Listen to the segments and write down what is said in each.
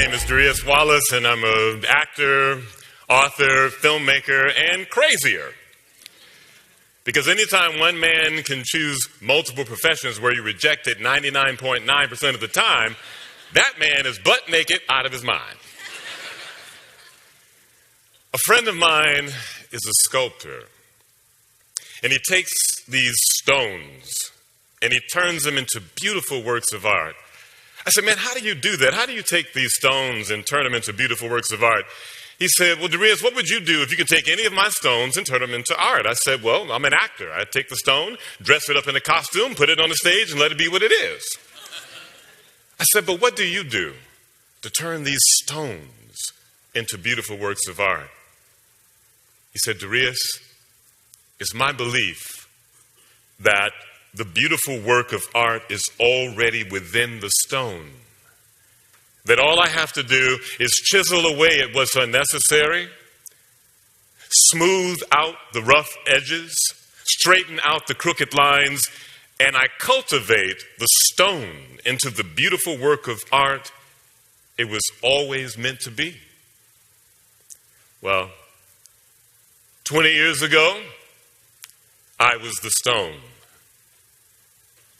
name is Darius Wallace, and I'm an actor, author, filmmaker, and crazier. Because anytime one man can choose multiple professions where you reject it 99.9% of the time, that man is butt naked out of his mind. A friend of mine is a sculptor, and he takes these stones and he turns them into beautiful works of art. I said, man, how do you do that? How do you take these stones and turn them into beautiful works of art? He said, well, Darius, what would you do if you could take any of my stones and turn them into art? I said, well, I'm an actor. I'd take the stone, dress it up in a costume, put it on the stage, and let it be what it is. I said, but what do you do to turn these stones into beautiful works of art? He said, Darius, it's my belief that the beautiful work of art is already within the stone. That all I have to do is chisel away at what's unnecessary, smooth out the rough edges, straighten out the crooked lines, and I cultivate the stone into the beautiful work of art it was always meant to be. Well, 20 years ago, I was the stone.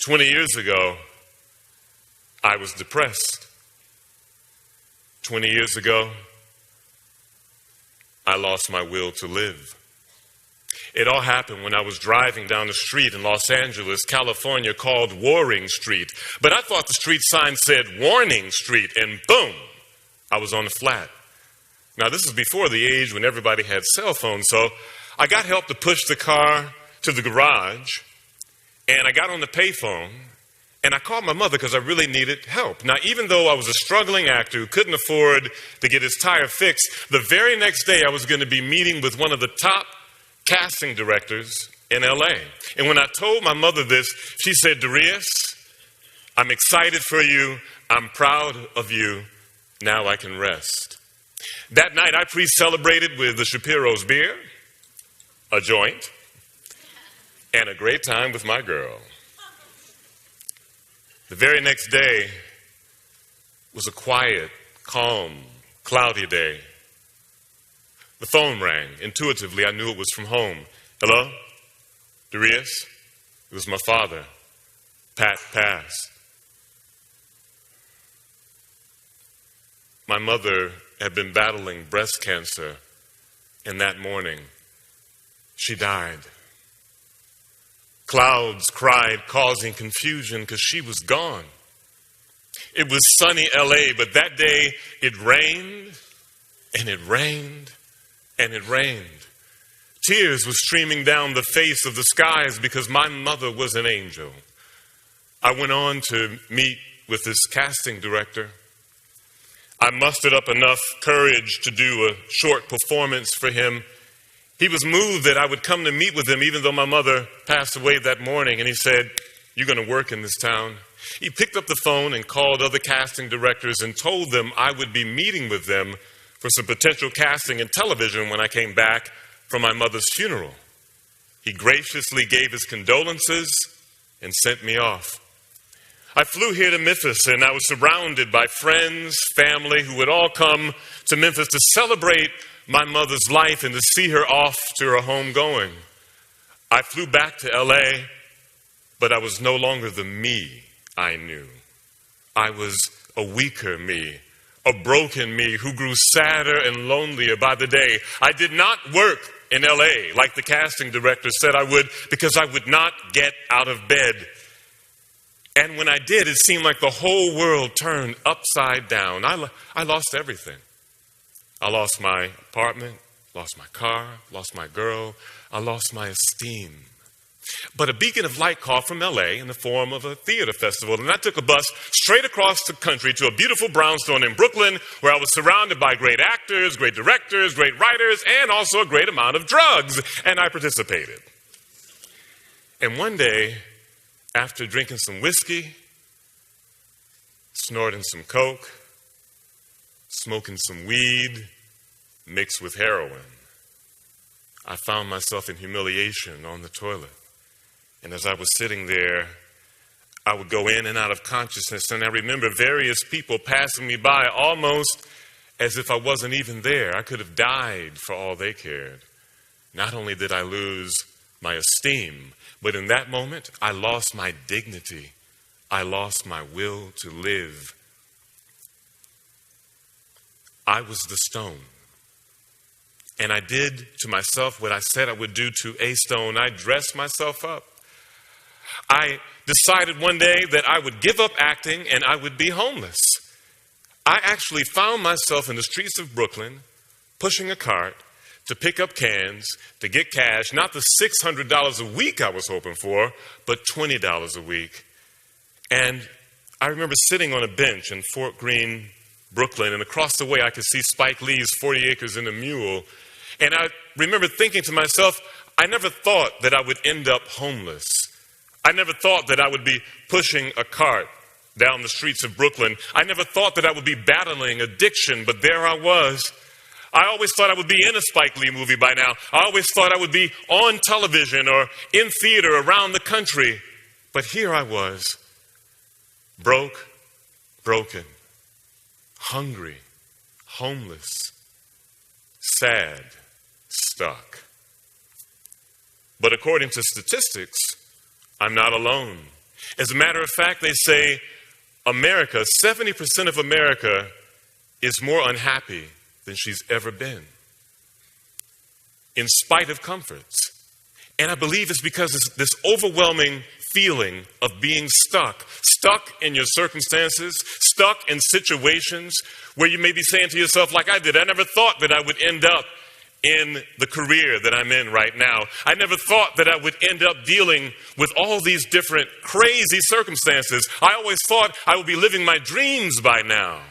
20 years ago, I was depressed. 20 years ago, I lost my will to live. It all happened when I was driving down the street in Los Angeles, California, called Warring Street. But I thought the street sign said Warning Street, and boom, I was on the flat. Now, this is before the age when everybody had cell phones, so I got help to push the car to the garage, and I got on the payphone, and I called my mother because I really needed help. Now, even though I was a struggling actor who couldn't afford to get his tire fixed, the very next day I was going to be meeting with one of the top casting directors in L.A. And when I told my mother this, she said, Darius, I'm excited for you. I'm proud of you. Now I can rest. That night I pre-celebrated with the Shapiro's beer, a joint, and a great time with my girl. The very next day was a quiet, calm, cloudy day. The phone rang. Intuitively, I knew it was from home. Hello? Darius? It was my father. Pat passed. My mother had been battling breast cancer, and that morning, she died. Clouds cried, causing confusion because she was gone. It was sunny LA, but that day it rained, and it rained, and it rained. Tears were streaming down the face of the skies because my mother was an angel. I went on to meet with this casting director. I mustered up enough courage to do a short performance for him. He was moved that I would come to meet with him even though my mother passed away that morning. And he said, you're going to work in this town. He picked up the phone and called other casting directors and told them I would be meeting with them for some potential casting in television when I came back from my mother's funeral. He graciously gave his condolences and sent me off. I flew here to Memphis, and I was surrounded by friends, family who would all come to Memphis to celebrate my mother's life and to see her off to her home going. I flew back to L.A., but I was no longer the me I knew. I was a weaker me, a broken me who grew sadder and lonelier by the day. I did not work in L.A. like the casting director said I would because I would not get out of bed. And when I did, it seemed like the whole world turned upside down. I lost everything. I lost my apartment, lost my car, lost my girl. I lost my esteem. But a beacon of light called from L.A. in the form of a theater festival. And I took a bus straight across the country to a beautiful brownstone in Brooklyn where I was surrounded by great actors, great directors, great writers, and also a great amount of drugs. And I participated. And one day, after drinking some whiskey, snorting some coke, smoking some weed mixed with heroin, I found myself in humiliation on the toilet. And as I was sitting there, I would go in and out of consciousness, and I remember various people passing me by almost as if I wasn't even there. I could have died for all they cared. Not only did I lose my esteem, but in that moment, I lost my dignity. I lost my will to live. I was the stone. And I did to myself what I said I would do to a stone. I dressed myself up. I decided one day that I would give up acting and I would be homeless. I actually found myself in the streets of Brooklyn, pushing a cart to pick up cans, to get cash, not the $600 a week I was hoping for, but $20 a week. And I remember sitting on a bench in Fort Greene, Brooklyn, and across the way I could see Spike Lee's 40 Acres and a Mule. And I remember thinking to myself, I never thought that I would end up homeless. I never thought that I would be pushing a cart down the streets of Brooklyn. I never thought that I would be battling addiction, but there I was. I always thought I would be in a Spike Lee movie by now. I always thought I would be on television or in theater around the country. But here I was, broken, hungry, homeless, sad, stuck. But according to statistics, I'm not alone. As a matter of fact, they say America, 70% of America is more unhappy than she's ever been, in spite of comforts. And I believe it's because it's this overwhelming feeling of being stuck in your circumstances, stuck in situations where you may be saying to yourself, like I did, I never thought that I would end up in the career that I'm in right now. I never thought that I would end up dealing with all these different crazy circumstances. I always thought I would be living my dreams by now.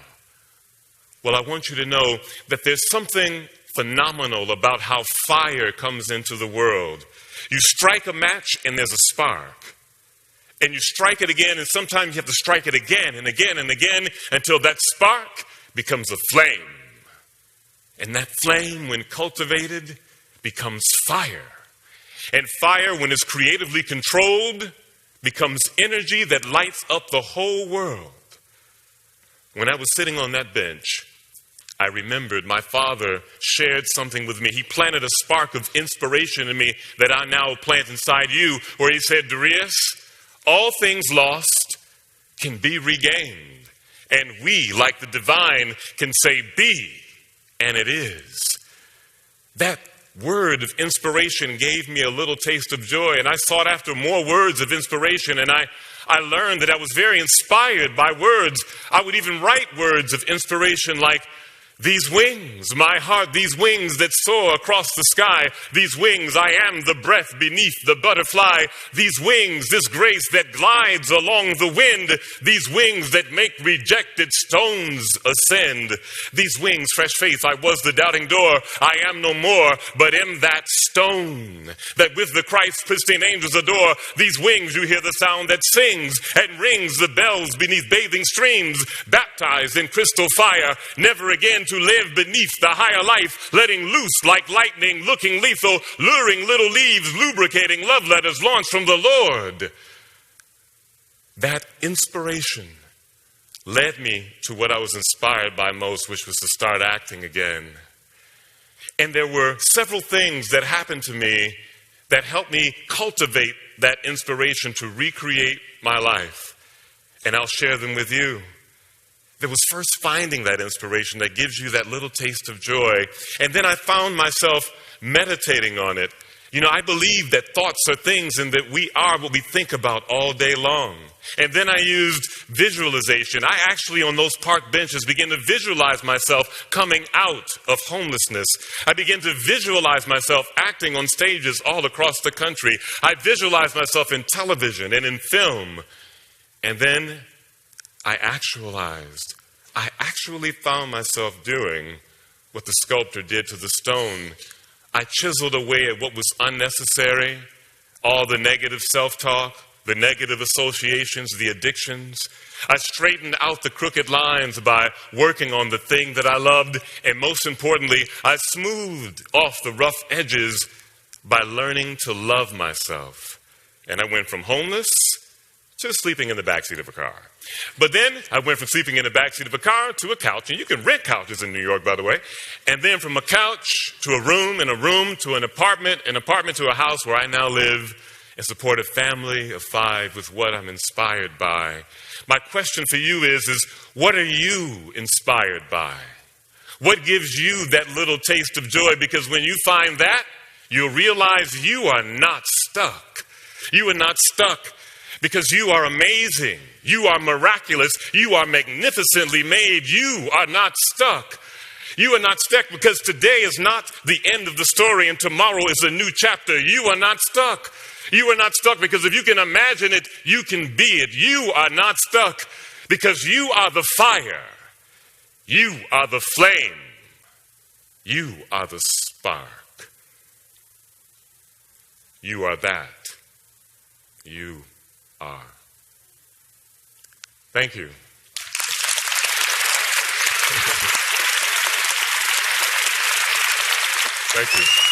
Well, I want you to know that there's something phenomenal about how fire comes into the world. You strike a match and there's a spark. And you strike it again, and sometimes you have to strike it again and again and again until that spark becomes a flame. And that flame, when cultivated, becomes fire. And fire, when it's creatively controlled, becomes energy that lights up the whole world. When I was sitting on that bench, I remembered my father shared something with me. He planted a spark of inspiration in me that I now plant inside you, where he said, Darius, all things lost can be regained. And we, like the divine, can say, be. And it is. That word of inspiration gave me a little taste of joy, and I sought after more words of inspiration, and I learned that I was very inspired by words. I would even write words of inspiration like, these wings, my heart, these wings that soar across the sky, these wings, I am the breath beneath the butterfly, these wings, this grace that glides along the wind, these wings that make rejected stones ascend, these wings, fresh faith, I was the doubting door, I am no more, but am that stone that with the Christ pristine angels adore, these wings, you hear the sound that sings and rings the bells beneath bathing streams, baptized in crystal fire, never again to live beneath the higher life, letting loose like lightning, looking lethal, luring little leaves, lubricating love letters launched from the Lord. That inspiration led me to what I was inspired by most, which was to start acting again. And there were several things that happened to me that helped me cultivate that inspiration to recreate my life. And I'll share them with you. There was first finding that inspiration that gives you that little taste of joy. And then I found myself meditating on it. You know, I believe that thoughts are things and that we are what we think about all day long. And then I used visualization. I actually, on those park benches, began to visualize myself coming out of homelessness. I began to visualize myself acting on stages all across the country. I visualized myself in television and in film. And then I actually found myself doing what the sculptor did to the stone. I chiseled away at what was unnecessary, all the negative self-talk, the negative associations, the addictions. I straightened out the crooked lines by working on the thing that I loved, and most importantly, I smoothed off the rough edges by learning to love myself. And I went from homeless to sleeping in the backseat of a car. But then I went from sleeping in the backseat of a car to a couch, and you can rent couches in New York, by the way, and then from a couch to a room, and a room to an apartment to a house where I now live and support a family of 5 with what I'm inspired by. My question for you is what are you inspired by? What gives you that little taste of joy? Because when you find that, you'll realize you are not stuck. You are not stuck because you are amazing. You are miraculous. You are magnificently made. You are not stuck. You are not stuck because today is not the end of the story and tomorrow is a new chapter. You are not stuck. You are not stuck because if you can imagine it, you can be it. You are not stuck because you are the fire. You are the flame. You are the spark. You are that. You are. Thank you. Thank you.